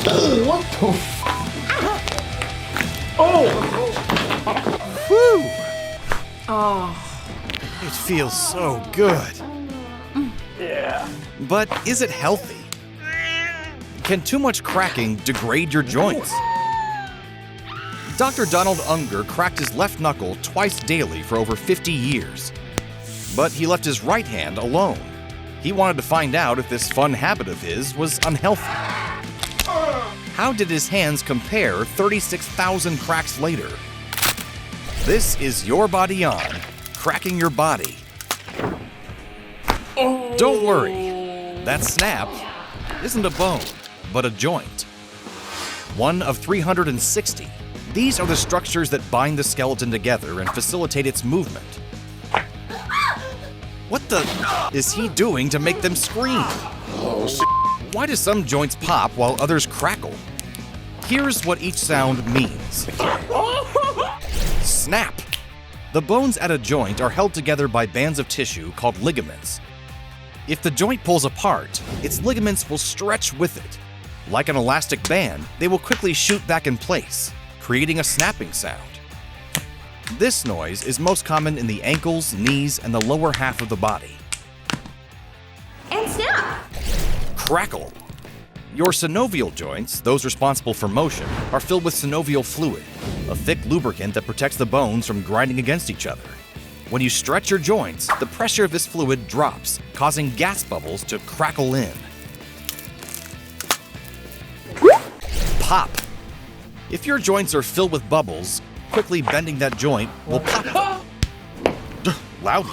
What the Whew! It feels so good. Yeah. But is it healthy? Can too much cracking degrade your joints? Dr. Donald Unger cracked his left knuckle twice daily for over 50 years. But he left his right hand alone. He wanted to find out if this fun habit of his was unhealthy. How did his hands compare 36,000 cracks later? This is Your Body On, cracking your body. Don't worry, that snap isn't a bone, but a joint. One of 360. These are the structures that bind the skeleton together and facilitate its movement. What the is he doing to make them scream? Why do some joints pop while others crackle? Here's what each sound means. Snap. The bones at a joint are held together by bands of tissue called ligaments. If the joint pulls apart, its ligaments will stretch with it. Like an elastic band, they will quickly shoot back in place, creating a snapping sound. This noise is most common in the ankles, knees, and the lower half of the body. And snap! Crackle. Your synovial joints, those responsible for motion, are filled with synovial fluid, a thick lubricant that protects the bones from grinding against each other. When you stretch your joints, the pressure of this fluid drops, causing gas bubbles to crackle in. Pop. If your joints are filled with bubbles, quickly bending that joint will pop loudly.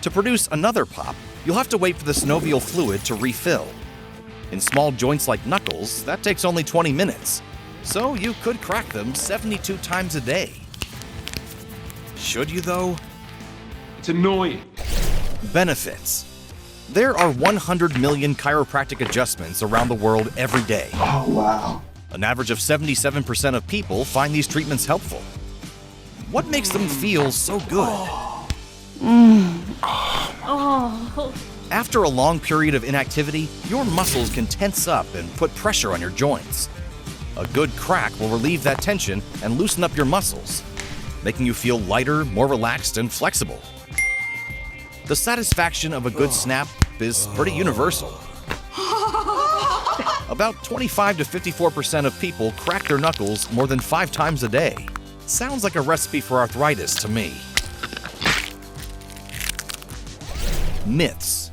To produce another pop, you'll have to wait for the synovial fluid to refill. In small joints like knuckles, that takes only 20 minutes, so you could crack them 72 times a day. Should you, though? It's annoying. Benefits. There are 100 million chiropractic adjustments around the world every day. Oh, wow. An average of 77% of people find these treatments helpful. What makes them feel so good? After a long period of inactivity, your muscles can tense up and put pressure on your joints. A good crack will relieve that tension and loosen up your muscles, making you feel lighter, more relaxed, and flexible. The satisfaction of a good snap is pretty universal. About 25 to 54% of people crack their knuckles more than 5 times a day. Sounds like a recipe for arthritis to me. Myths.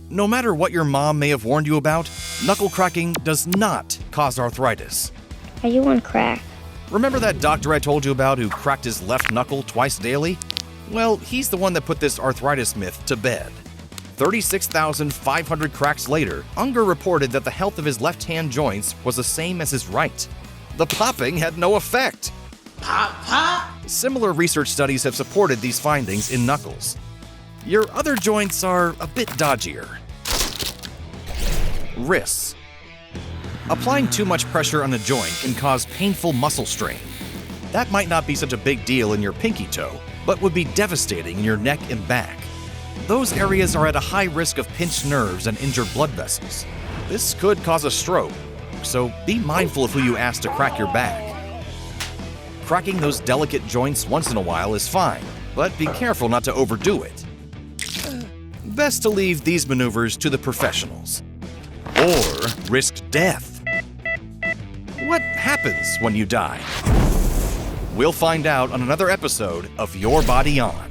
No matter what your mom may have warned you about, knuckle cracking does not cause arthritis. Are you on crack? Remember that doctor I told you about who cracked his left knuckle twice daily? Well, he's the one that put this arthritis myth to bed. 36,500 cracks later, Unger reported that the health of his left-hand joints was the same as his right. The popping had no effect. Similar research studies have supported these findings in knuckles. Your other joints are a bit dodgier. Risks. Applying too much pressure on a joint can cause painful muscle strain. That might not be such a big deal in your pinky toe, but would be devastating in your neck and back. Those areas are at a high risk of pinched nerves and injured blood vessels. This could cause a stroke, so be mindful of who you ask to crack your back. Cracking those delicate joints once in a while is fine, but be careful not to overdo it. Best to leave these maneuvers to the professionals. Or risk death. What happens when you die? We'll find out on another episode of Your Body On.